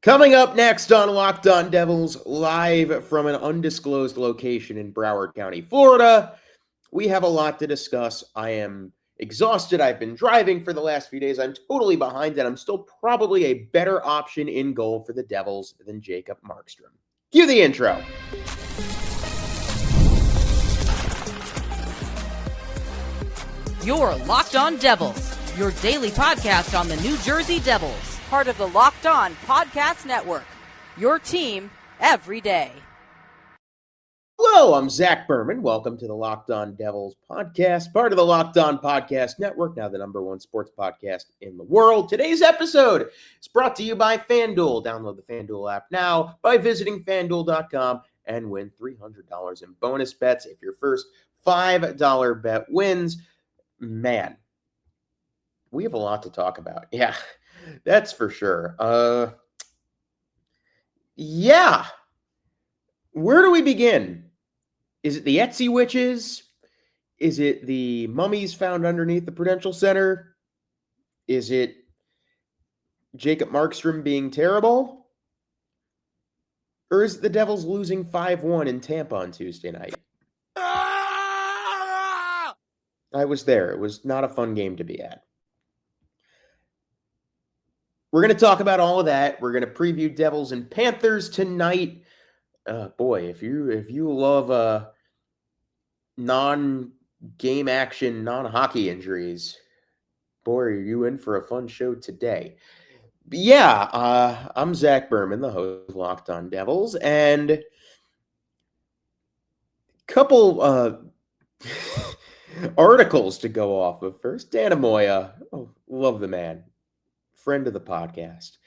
Coming up next on Locked On Devils, live from an undisclosed location in Broward County, Florida, we have a lot to discuss. I am exhausted. I've been driving for the last few days. I'm totally behind, and I'm still probably a better option in goal for the Devils than Jacob Markstrom. Cue the intro. You're Locked On Devils, your daily podcast on the New Jersey Devils. Part of the Locked On Podcast Network, your team every day. Hello, I'm Zach Berman. Welcome to the Locked On Devils podcast, part of the Locked On Podcast Network, now the #1 sports podcast in the world. Today's episode is brought to you by FanDuel. Download the FanDuel app now by visiting FanDuel.com and win $300 in bonus bets if your first $5 bet wins. Man, we have a lot to talk about. Yeah, that's for sure. Yeah. Where do we begin? Is it the Etsy witches? Is it the mummies found underneath the Prudential Center? Is it Jacob Markstrom being terrible? Or is it the Devils losing 5-1 in Tampa on Tuesday night? I was there. It was not a fun game to be at. We're going to talk about all of that. We're going to preview Devils and Panthers tonight. Boy, if you love non-game action, non-hockey injuries, boy, are you in for a fun show today. But yeah, I'm Zach Berman, the host of Locked On Devils, and a couple articles to go off of. First, Dan Amoya, love the man, friend of the podcast,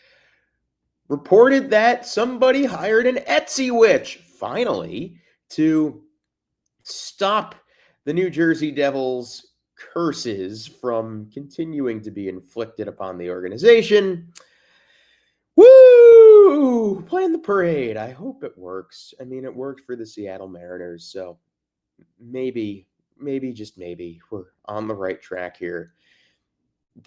reported that somebody hired an Etsy witch, finally, to stop the New Jersey Devils' curses from continuing to be inflicted upon the organization. Woo! Playing the parade. I hope it works. I mean, it worked for the Seattle Mariners, so maybe, just maybe, we're on the right track here.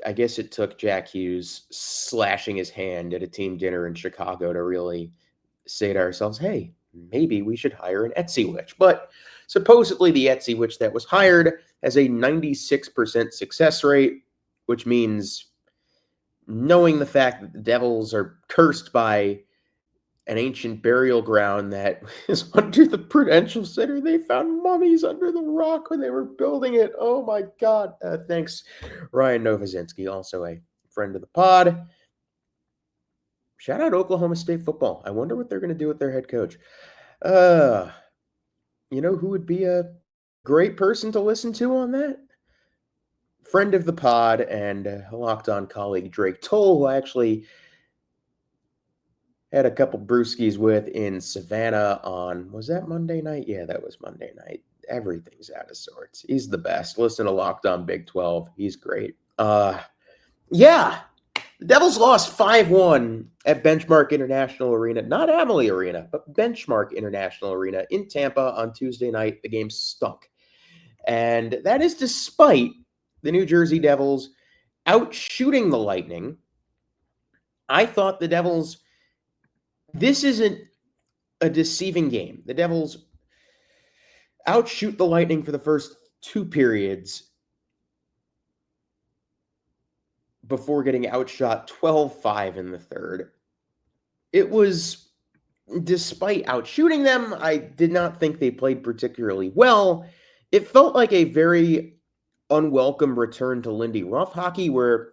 I guess it took Jack Hughes slashing his hand at a team dinner in Chicago to really say to ourselves, hey, maybe we should hire an Etsy witch. But supposedly the Etsy witch that was hired has a 96% success rate, which means, knowing the fact that the Devils are cursed by an ancient burial ground that is under the Prudential Center. They found mummies under the rock when they were building it. Oh my God. Thanks, Ryan Novozinski, also a friend of the pod. Shout out Oklahoma State football. I wonder what they're going to do with their head coach. You know who would be a great person to listen to on that? Friend of the pod and Locked On colleague Drake Toll, who I actually had a couple brewskis with in Savannah on, was that Monday night? Yeah, that was Monday night. Everything's out of sorts. He's the best. Listen to Locked On Big 12. He's great. Yeah, the Devils lost 5-1 at Benchmark International Arena. Not Amalie Arena, but Benchmark International Arena in Tampa on Tuesday night. The game stunk. And that is despite the New Jersey Devils outshooting the Lightning. I thought the Devils... This isn't a deceiving game. The Devils outshoot the Lightning for the first two periods before getting outshot 12-5 in the third. It was, despite outshooting them, I did not think they played particularly well. It felt like a very unwelcome return to Lindy Ruff hockey where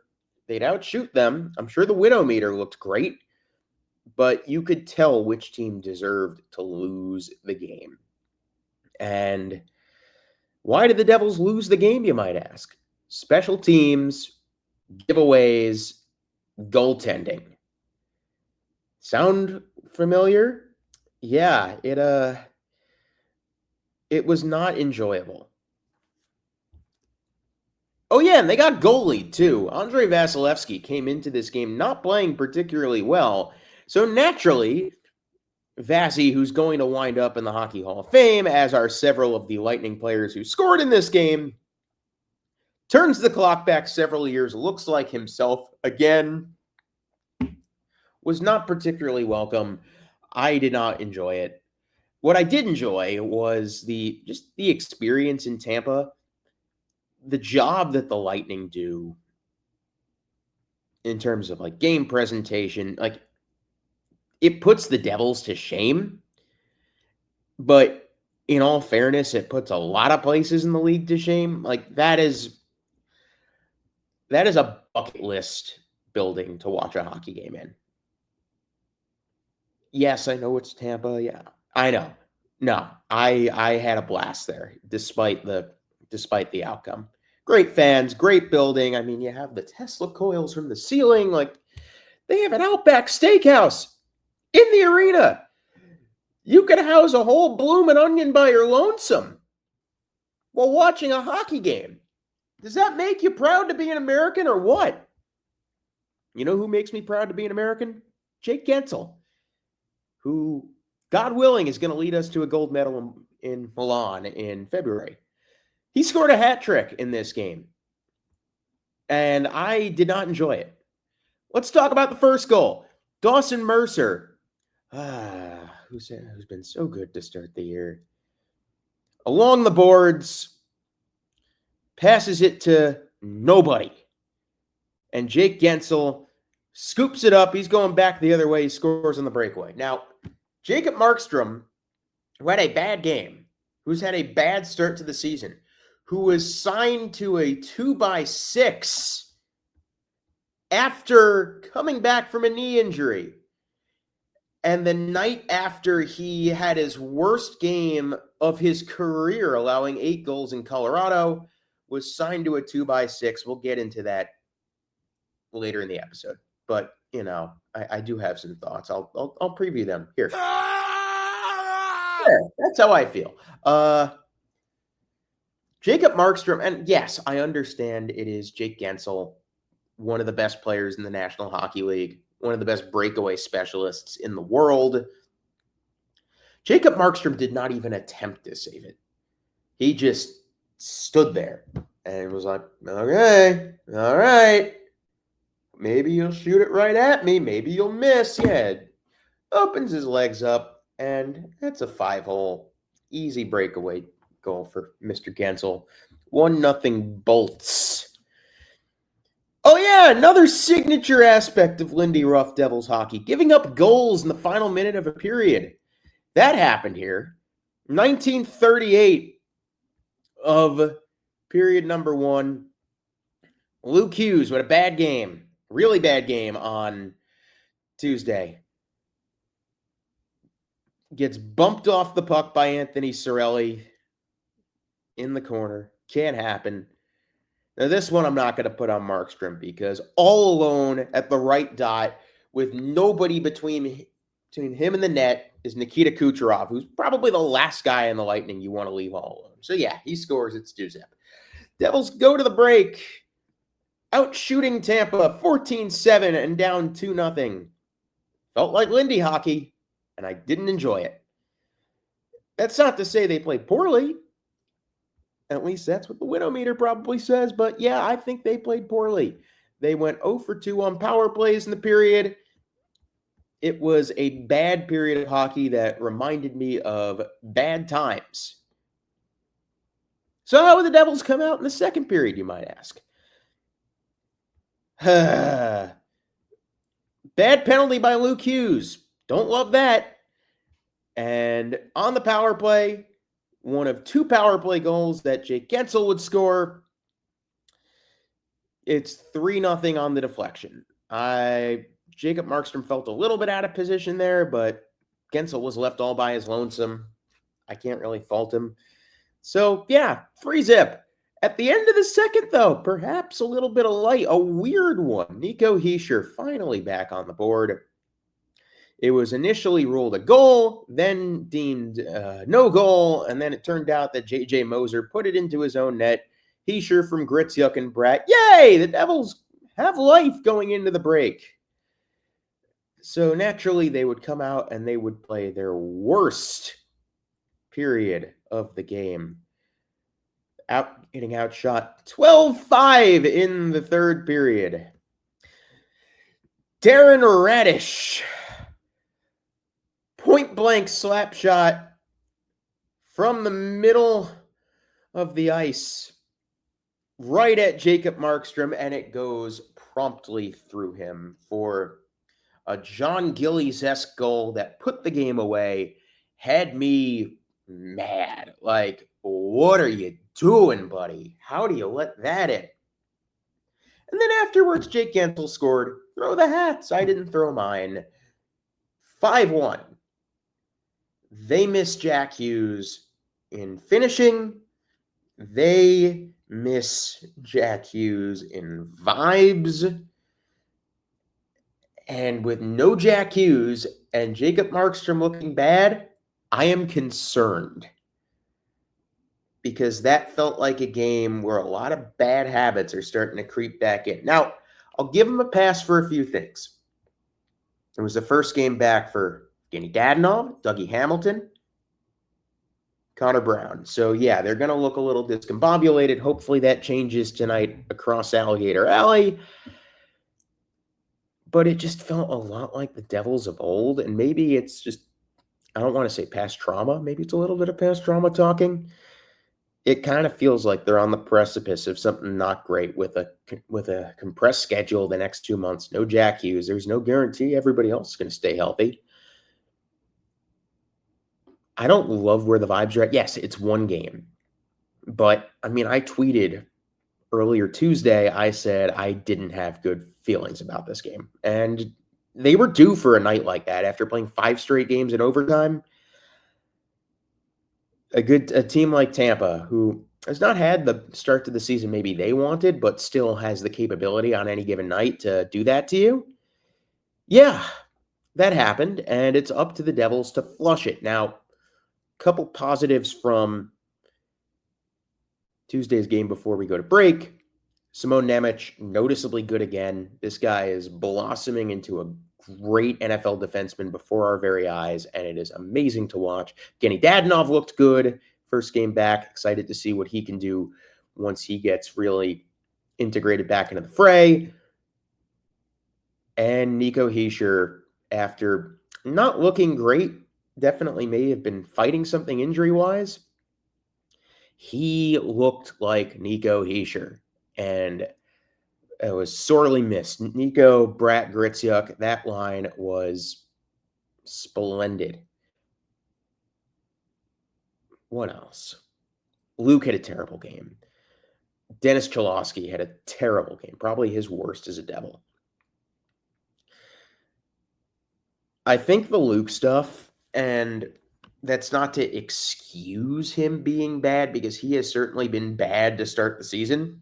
they'd outshoot them. I'm sure the Widowmeter looked great, but you could tell which team deserved to lose the game. And why did the Devils lose the game, you might ask? Special teams, giveaways, goaltending. Sound familiar? Yeah, it was not enjoyable. Oh, yeah, and they got goalied, too. Andrei Vasilevsky came into this game not playing particularly well. So naturally, Vasi, who's going to wind up in the Hockey Hall of Fame, as are several of the Lightning players who scored in this game, turns the clock back several years, looks like himself again. was not particularly welcome. I did not enjoy it. What I did enjoy was the experience in Tampa, the job that the Lightning do in terms of like game presentation. Like, it puts the Devils to shame, but in all fairness, it puts a lot of places in the league to shame. Like, that is a bucket list building to watch a hockey game in. Yes, I know it's Tampa. Yeah, I know. No, I had a blast there, despite the outcome. Great fans, great building. I mean, you have the Tesla coils from the ceiling. Like, they have an Outback Steakhouse in the arena. You could house a whole bloomin' onion by your lonesome while watching a hockey game. Does that make you proud to be an American or what? You know who makes me proud to be an American? Jake Gensel, who, God willing, is going to lead us to a gold medal in Milan in February. He scored a hat trick in this game, and I did not enjoy it. Let's talk about the first goal. Dawson Mercer, who's been so good to start the year. Along the boards, passes it to nobody. And Jake Gensel scoops it up. He's going back the other way. He scores on the breakaway. Now, Jacob Markstrom, who had a bad game, who's had a bad start to the season, who was signed to a 2x6 after coming back from a knee injury, and the night after he had his worst game of his career, allowing 8 goals in Colorado, was signed to a 2x6. We'll get into that later in the episode. But, you know, I do have some thoughts. I'll preview them here. Yeah, that's how I feel. Jacob Markstrom, and yes, I understand it is Jake Gensel, one of the best players in the National Hockey League, one of the best breakaway specialists in the world. Jacob Markstrom did not even attempt to save it. He just stood there and was like, okay, all right. Maybe you'll shoot it right at me. Maybe you'll miss. Yeah. Opens his legs up, and that's a 5-hole, easy breakaway goal for Mr. Gensel. 1-0 Bolts. Oh, yeah, another signature aspect of Lindy Ruff Devils hockey, giving up goals in the final minute of a period. That happened here. 1938 of period number 1. Luke Hughes with a bad game, really bad game on Tuesday. Gets bumped off the puck by Anthony Cirelli in the corner. Can't happen. Now, this one I'm not going to put on Markstrom, because all alone at the right dot with nobody between him and the net is Nikita Kucherov, who's probably the last guy in the Lightning you want to leave all alone. So, yeah, he scores. It's 2-0. Devils go to the break. Out shooting Tampa 14-7 and down 2-0. Felt like Lindy hockey, and I didn't enjoy it. That's not to say they played poorly. At least that's what the Widowmeter probably says. But yeah, I think they played poorly. They went 0 for 2 on power plays in the period. It was a bad period of hockey that reminded me of bad times. So how would the Devils come out in the second period, you might ask? Bad penalty by Luke Hughes. Don't love that. And on the power play, one of 2 power play goals that Jake Gensel would score. It's 3-0 on the deflection. Jacob Markstrom felt a little bit out of position there, but Gensel was left all by his lonesome. I can't really fault him. So, yeah, 3-0. At the end of the second, though, perhaps a little bit of light, a weird one. Nico Hischier finally back on the board. It was initially ruled a goal, then deemed no goal, and then it turned out that J.J. Moser put it into his own net. Hischier from Gritsuk and Bratt. Yay! The Devils have life going into the break. So naturally, they would come out and they would play their worst period of the game. Getting outshot 12-5 in the third period. Darren Radish. Point blank slap shot from the middle of the ice right at Jacob Markstrom, and it goes promptly through him for a John Gillies-esque goal that put the game away, had me mad. Like, what are you doing, buddy? How do you let that in? And then afterwards, Jake Gensel scored. Throw the hats. I didn't throw mine. 5-1. They miss Jack Hughes in finishing. They miss Jack Hughes in vibes. And with no Jack Hughes and Jacob Markstrom looking bad, I am concerned. Because that felt like a game where a lot of bad habits are starting to creep back in. Now, I'll give them a pass for a few things. It was the first game back for Evgeny Dadonov, Dougie Hamilton, Connor Brown. So, yeah, they're going to look a little discombobulated. Hopefully that changes tonight across Alligator Alley. But it just felt a lot like the Devils of old. And maybe it's just, I don't want to say past trauma. Maybe it's a little bit of past trauma talking. It kind of feels like they're on the precipice of something not great with a compressed schedule the next 2 months. No Jack Hughes. There's no guarantee everybody else is going to stay healthy. I don't love where the vibes are at. Yes, it's one game. But, I mean, I tweeted earlier Tuesday, I said I didn't have good feelings about this game. And they were due for a night like that after playing 5 straight games in overtime. A team like Tampa, who has not had the start to the season maybe they wanted, but still has the capability on any given night to do that to you. Yeah, that happened, and it's up to the Devils to flush it. Now, a couple positives from Tuesday's game before we go to break. Simon Nemec, noticeably good again. This guy is blossoming into a great NFL defenseman before our very eyes, and it is amazing to watch. Evgeny Dadonov looked good first game back. Excited to see what he can do once he gets really integrated back into the fray. And Nico Hischier, after not looking great, definitely may have been fighting something injury-wise. He looked like Nico Hischier, and it was sorely missed. Nico, Brat, Gritzuk, that line was splendid. What else? Luke had a terrible game. Dennis Cholowski had a terrible game, probably his worst as a Devil. I think the Luke stuff, and that's not to excuse him being bad, because he has certainly been bad to start the season.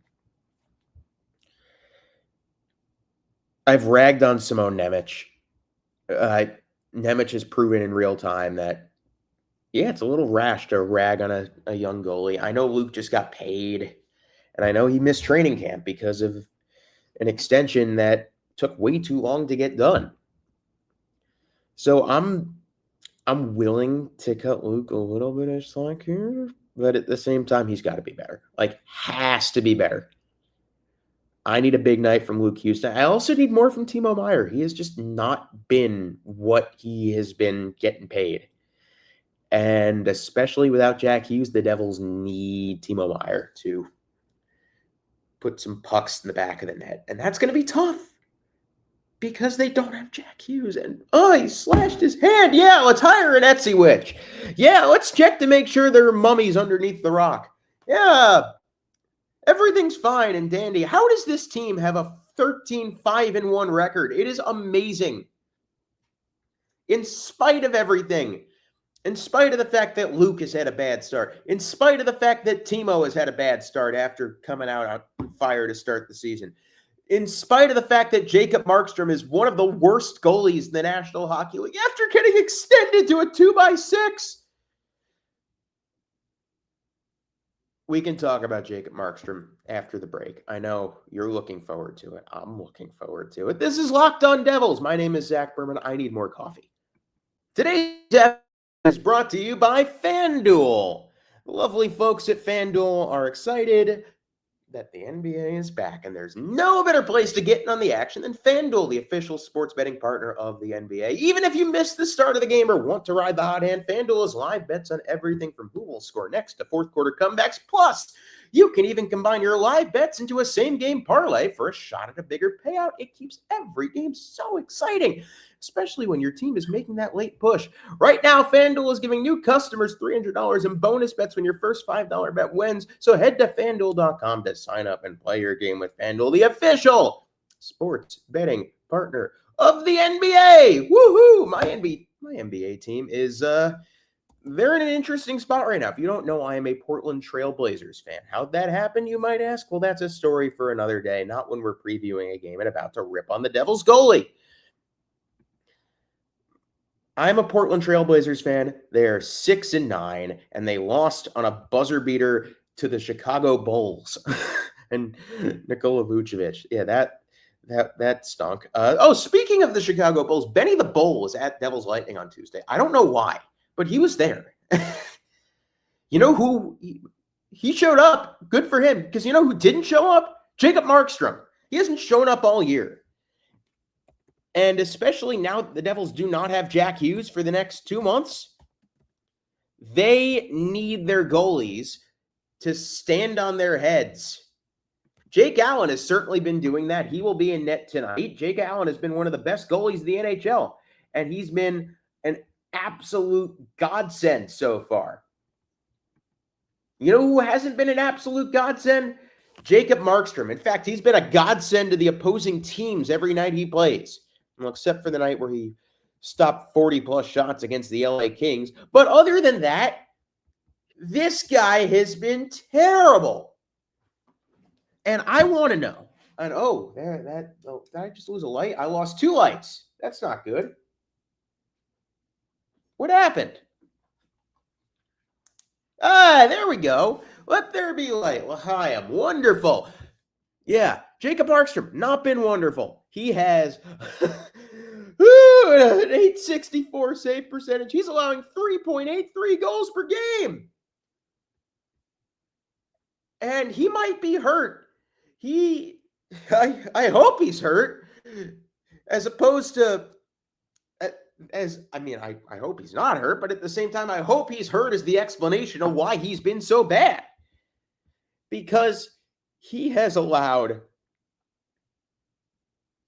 I've ragged on Simon Nemec. Nemec has proven in real time that, yeah, it's a little rash to rag on a young goalie. I know Luke just got paid, and I know he missed training camp because of an extension that took way too long to get done. So I'm willing to cut Luke a little bit of slack here, but at the same time, he's got to be better. Like, has to be better. I need a big night from Luke Houston. I also need more from Timo Meier. He has just not been what he has been getting paid. And especially without Jack Hughes, the Devils need Timo Meier to put some pucks in the back of the net. And that's going to be tough because they don't have Jack Hughes. And, he slashed his hand. Yeah, let's hire an Etsy witch. Yeah, let's check to make sure there are mummies underneath the rock. Yeah, everything's fine and dandy. How does this team have a 13-5-1 record? It is amazing. In spite of everything. In spite of the fact that Luke has had a bad start. In spite of the fact that Timo has had a bad start after coming out on fire to start the season. In spite of the fact that Jacob Markstrom is one of the worst goalies in the National Hockey League after getting extended to a 2x6. We can talk about Jacob Markstrom after the break. I know you're looking forward to it. I'm looking forward to it. This is Locked On Devils. My name is Zach Berman. I need more coffee. Today's episode is brought to you by FanDuel. The lovely folks at FanDuel are excited that the NBA is back, and there's no better place to get in on the action than FanDuel, the official sports betting partner of the NBA. Even if you missed the start of the game or want to ride the hot hand, FanDuel has live bets on everything from who will score next to fourth quarter comebacks. Plus, you can even combine your live bets into a same-game parlay for a shot at a bigger payout. It keeps every game so exciting, especially when your team is making that late push. Right now, FanDuel is giving new customers $300 in bonus bets when your first $5 bet wins. So head to FanDuel.com to sign up and play your game with FanDuel, the official sports betting partner of the NBA. Woohoo! My NBA team is they're in an interesting spot right now. If you don't know, I am a Portland Trail Blazers fan. How'd that happen, you might ask? Well, that's a story for another day, not when we're previewing a game and about to rip on the Devils goalie. I'm a Portland Trail Blazers fan. They're 6-9, and they lost on a buzzer beater to the Chicago Bulls and Nikola Vucevic. Yeah, that stunk. Speaking of the Chicago Bulls, Benny the Bull was at Devils Lightning on Tuesday. I don't know why, but he was there. You know who? He showed up. Good for him. Because you know who didn't show up? Jacob Markstrom. He hasn't shown up all year. And especially now that the Devils do not have Jack Hughes for the next 2 months, they need their goalies to stand on their heads. Jake Allen has certainly been doing that. He will be in net tonight. Jake Allen has been one of the best goalies in the NHL, and he's been an absolute godsend so far. You know who hasn't been an absolute godsend? Jacob Markstrom. In fact, he's been a godsend to the opposing teams every night he plays. Well, except for the night where he stopped 40-plus shots against the LA Kings. But other than that, this guy has been terrible. And I want to know. And did I just lose a light? I lost 2 lights. That's not good. What happened? There we go. Let there be light. Well, I am wonderful. Yeah, Jacob Markstrom, not been wonderful. He has an 864 save percentage. He's allowing 3.83 goals per game. And he might be hurt. I hope he's hurt. As opposed to, I hope he's not hurt, but at the same time, I hope he's hurt as the explanation of why he's been so bad. Because he has allowed,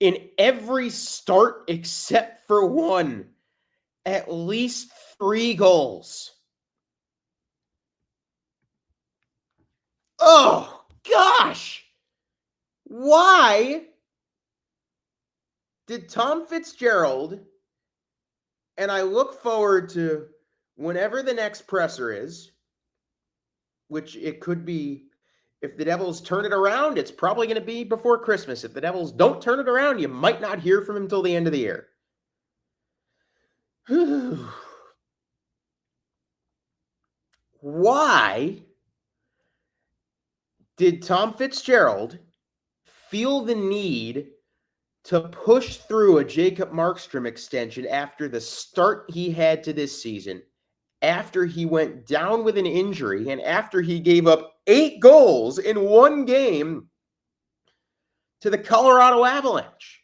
in every start except for one, at least 3 goals. Oh, gosh. Why did Tom Fitzgerald, and I look forward to whenever the next presser is, which it could be, if the Devils turn it around, it's probably going to be before Christmas. If the Devils don't turn it around, you might not hear from him until the end of the year. Why did Tom Fitzgerald feel the need to push through a Jacob Markstrom extension after the start he had to this season, after he went down with an injury, and after he gave up 8 goals in 1 game to the Colorado Avalanche?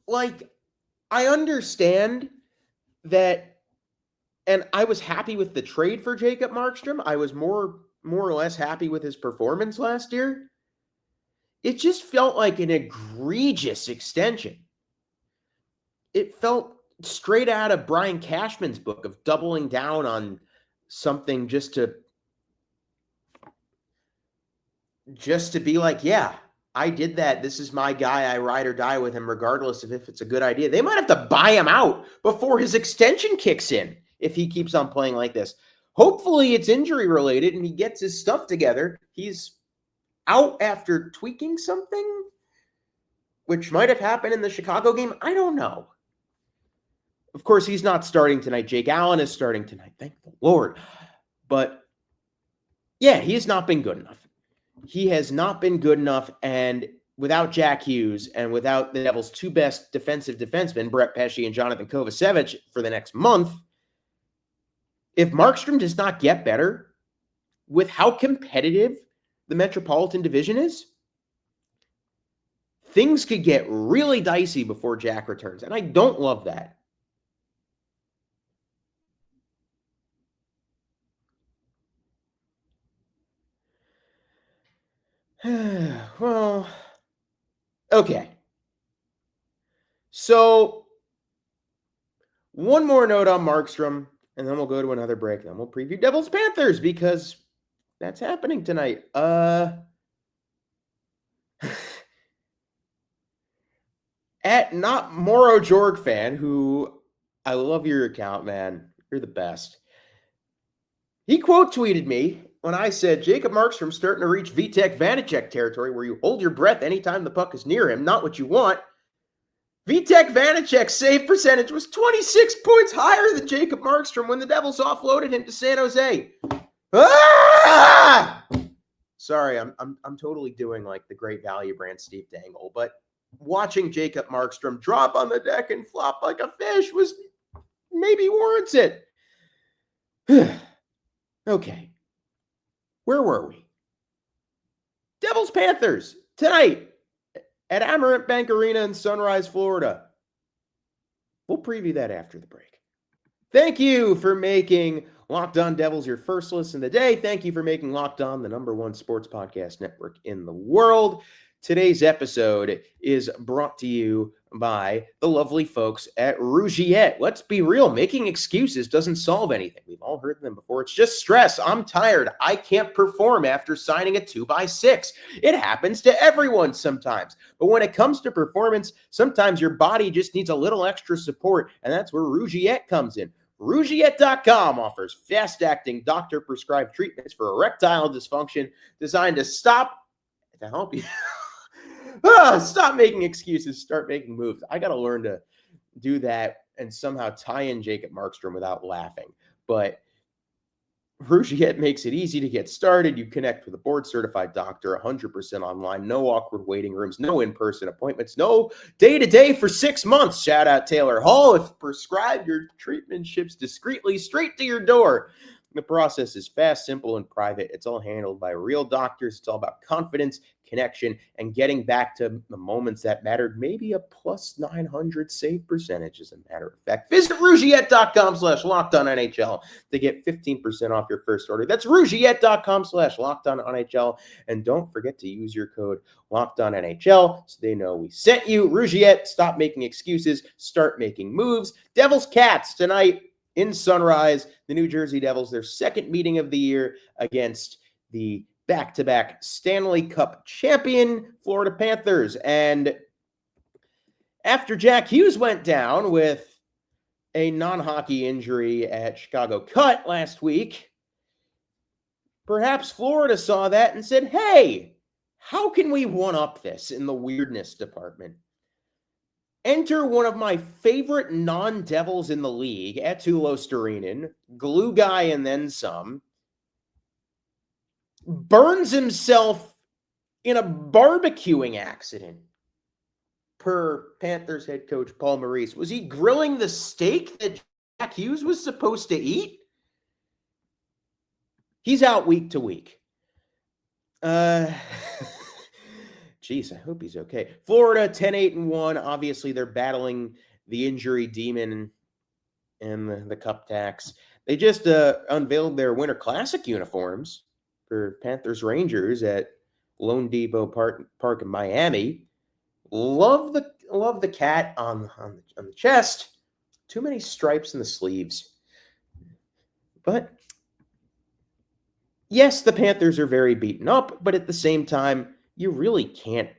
Like, I understand that, and I was happy with the trade for Jacob Markstrom. I was more or less happy with his performance last year. It just felt like an egregious extension. It felt straight out of Brian Cashman's book of doubling down on something just to be like, yeah, I did that. This is my guy. I ride or die with him regardless of if it's a good idea. They might have to buy him out before his extension kicks in if he keeps on playing like this. Hopefully it's injury related and he gets his stuff together. He's out after tweaking something, which might have happened in the Chicago game. I don't know. Of course, he's not starting tonight. Jake Allen is starting tonight. Thank the Lord. But yeah, he has not been good enough. He has not been good enough. And without Jack Hughes and without the Devils' 2 best defensive defensemen, Brett Pesce and Jonathan Kovacevic, for the next month, if Markstrom does not get better with how competitive the Metropolitan Division is, things could get really dicey before Jack returns. And I don't love that. Well, okay. So, one more note on Markstrom, and then we'll go to another break. Then we'll preview Devils Panthers because that's happening tonight. At not Moro Jorg fan, who I love your account, man. You're the best. He quote tweeted me when I said Jacob Markstrom's starting to reach Vitek Vanacek territory where you hold your breath anytime the puck is near him, not what you want. Vitek Vanacek's save percentage was 26 points higher than Jacob Markstrom when the Devils offloaded him to San Jose. Ah! Sorry, I'm totally doing like the great value brand Steve Dangle, but watching Jacob Markstrom drop on the deck and flop like a fish was maybe warrants it. Okay. Where were we? Devils Panthers tonight at Amerant Bank Arena in Sunrise, Florida. We'll preview that after the break. Thank you for making Locked On Devils your first listen of the day. Thank you for making Locked On the #1 sports podcast network in the world. Today's episode is brought to you by the lovely folks at Rougiette. Let's be real, making excuses doesn't solve anything. We've all heard them before. It's just stress. I'm tired. I can't perform after signing a 2x6. It happens to everyone sometimes. But when it comes to performance, sometimes your body just needs a little extra support, and that's where Rougiette comes in. Rougiette.com offers fast-acting, doctor-prescribed treatments for erectile dysfunction designed to help you. Stop making excuses, start making moves. I got to learn to do that and somehow tie in Jacob Markstrom without laughing. But Rougiette makes it easy to get started. You connect with a board-certified doctor, 100% online, no awkward waiting rooms, no in-person appointments, no day-to-day for 6 months. Shout out Taylor Hall. If prescribed, your treatment ships discreetly straight to your door. The process is fast, simple, and private. It's all handled by real doctors. It's all about confidence, connection, and getting back to the moments that mattered. Maybe a plus 900 save percentage, as a matter of fact. Visit Rougiette.com/LockedOnNHL to get 15% off your first order. That's Rougiette.com/LockedOnNHL. And don't forget to use your code LockedOnNHL so they know we sent you. Rougiette, stop making excuses. Start making moves. Devils Cats tonight in Sunrise, the New Jersey Devils, their second meeting of the year against the back-to-back Stanley Cup champion Florida Panthers. And after Jack Hughes went down with a non-hockey injury at Chicago Cut last week, perhaps Florida saw that and said, hey, how can we one-up this in the weirdness department? Enter one of my favorite non-Devils in the league, Etulo Starinen, glue guy and then some, burns himself in a barbecuing accident, per Panthers head coach Paul Maurice. Was he grilling the steak that Jack Hughes was supposed to eat? He's out week to week. Jeez, I hope he's okay. Florida, 10-8-1. Obviously, they're battling the injury demon and the cup tax. They just unveiled their Winter Classic uniforms for Panthers Rangers at Lone Depot Park in Miami. Love the cat on the chest. Too many stripes in the sleeves. But yes, the Panthers are very beaten up, but at the same time, you really can't.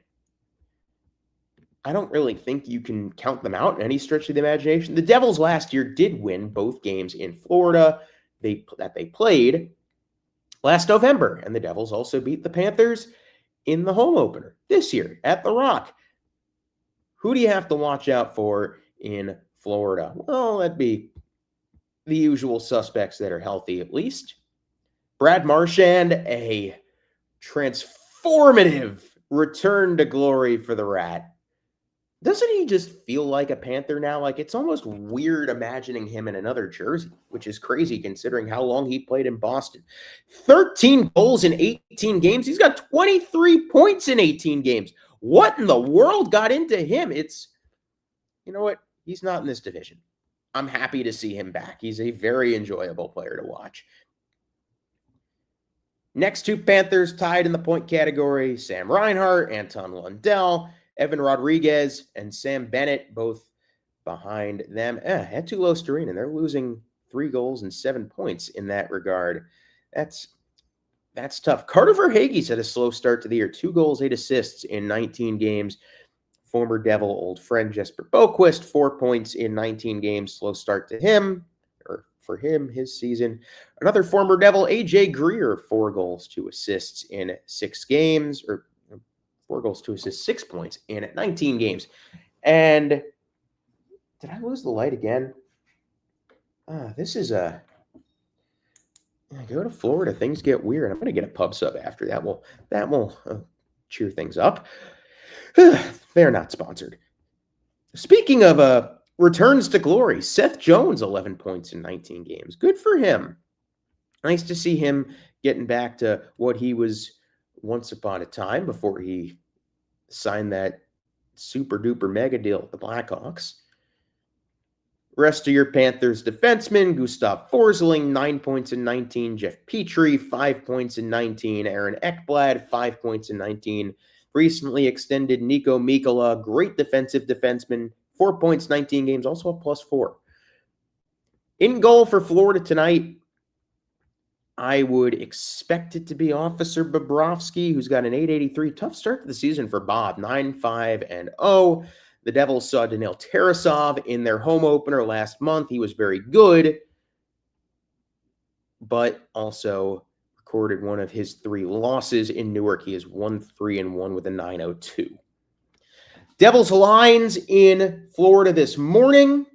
I don't really think you can count them out in any stretch of the imagination. The Devils last year did win both games in Florida that they played last November, and the Devils also beat the Panthers in the home opener this year at The Rock. Who do you have to watch out for in Florida? Well, that'd be the usual suspects that are healthy at least. Brad Marchand, a transformative return to glory for the Rat. Doesn't he just feel like a Panther now? Like, it's almost weird imagining him in another jersey, which is crazy considering how long he played in Boston. 13 goals in 18 games. He's got 23 points in 18 games. What in the world got into him? You know what? He's not in this division. I'm happy to see him back. He's a very enjoyable player to watch. Next two Panthers tied in the point category, Sam Reinhart, Anton Lundell, Evan Rodriguez, and Sam Bennett, both behind them. Had two low Storeen, and they're losing 3 goals and 7 points in that regard. That's tough. Carter Verhaeghe's had a slow start to the year. 2 goals, 8 assists in 19 games. Former Devil old friend Jesper Boquist, 4 points in 19 games. Slow start to him, or for him, his season. Another former Devil, AJ Greer, 4 goals, 2 assists in 6 games, or 4 goals, 2 assists, 6 points in 19 games. And did I lose the light again? This is I go to Florida, things get weird. I'm going to get a pub sub after that. That will cheer things up. They're not sponsored. Speaking of returns to glory, Seth Jones, 11 points in 19 games. Good for him. Nice to see him getting back to what he was once upon a time before he signed that super duper mega deal with the Blackhawks. Rest of your Panthers defensemen, Gustav Forsling, 9 points in 19. Jeff Petrie, 5 points in 19. Aaron Ekblad, 5 points in 19. Recently extended Nico Mikkola, great defensive defenseman, 4 points, 19 games, also a +4. In goal for Florida tonight, I would expect it to be Officer Bobrovsky, who's got an .883. Tough start to the season for Bob, 9-5-0. The Devils saw Daniil Tarasov in their home opener last month. He was very good, but also recorded one of his 3 losses in Newark. He is 1-3-1 with a .902. Devils lines in Florida this morning.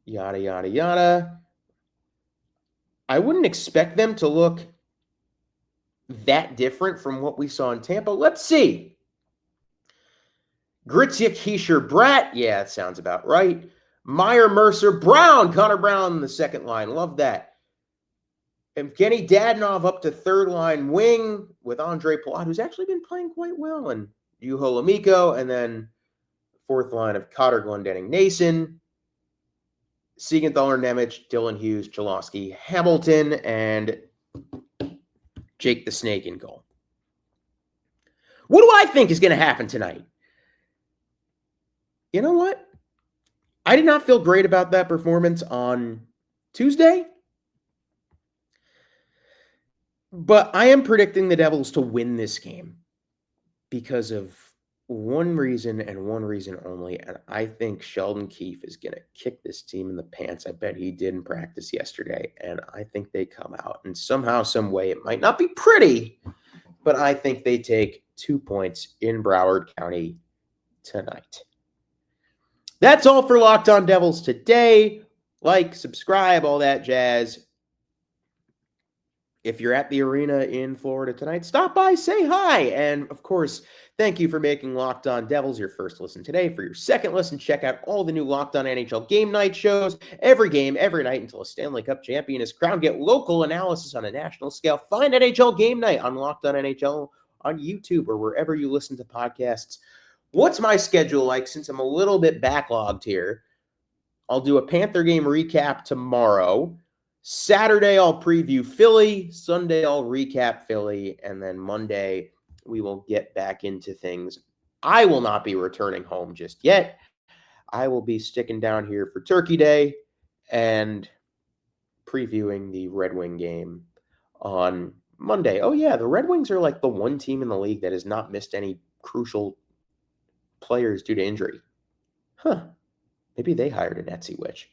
Yada, yada, yada. I wouldn't expect them to look that different from what we saw in Tampa. Let's see. Gritsik, Heischer, Bratt. Yeah, that sounds about right. Meyer, Mercer, Brown. Connor Brown in the second line. Love that. Evgeny Dadonov up to third line wing with Andre Palat, who's actually been playing quite well, and Juho Lamiko, and then fourth line of Cotter, Glendening, Nason, Siegenthaler, Nemec, Dylan Hughes, Cholowski, Hamilton, and Jake the Snake in goal. What do I think is going to happen tonight? You know what? I did not feel great about that performance on Tuesday, but I am predicting the Devils to win this game because of one reason and one reason only, and I think Sheldon Keefe is going to kick this team in the pants. I bet he did in practice yesterday, and I think they come out, and somehow, some way, it might not be pretty, but I think they take 2 points in Broward County tonight. That's all for Locked On Devils today. Like, subscribe, all that jazz. If you're at the arena in Florida tonight, stop by, say hi. And, of course, thank you for making Locked On Devils your first listen today. For your second listen, check out all the new Locked On NHL game night shows. Every game, every night until a Stanley Cup champion is crowned. Get local analysis on a national scale. Find NHL game night on Locked On NHL on YouTube or wherever you listen to podcasts. What's my schedule like since I'm a little bit backlogged here? I'll do a Panther game recap tomorrow. Saturday, I'll preview Philly. Sunday, I'll recap Philly. And then Monday, we will get back into things. I will not be returning home just yet. I will be sticking down here for Turkey Day and previewing the Red Wing game on Monday. Oh, yeah, the Red Wings are like the one team in the league that has not missed any crucial players due to injury. Maybe they hired an Etsy witch.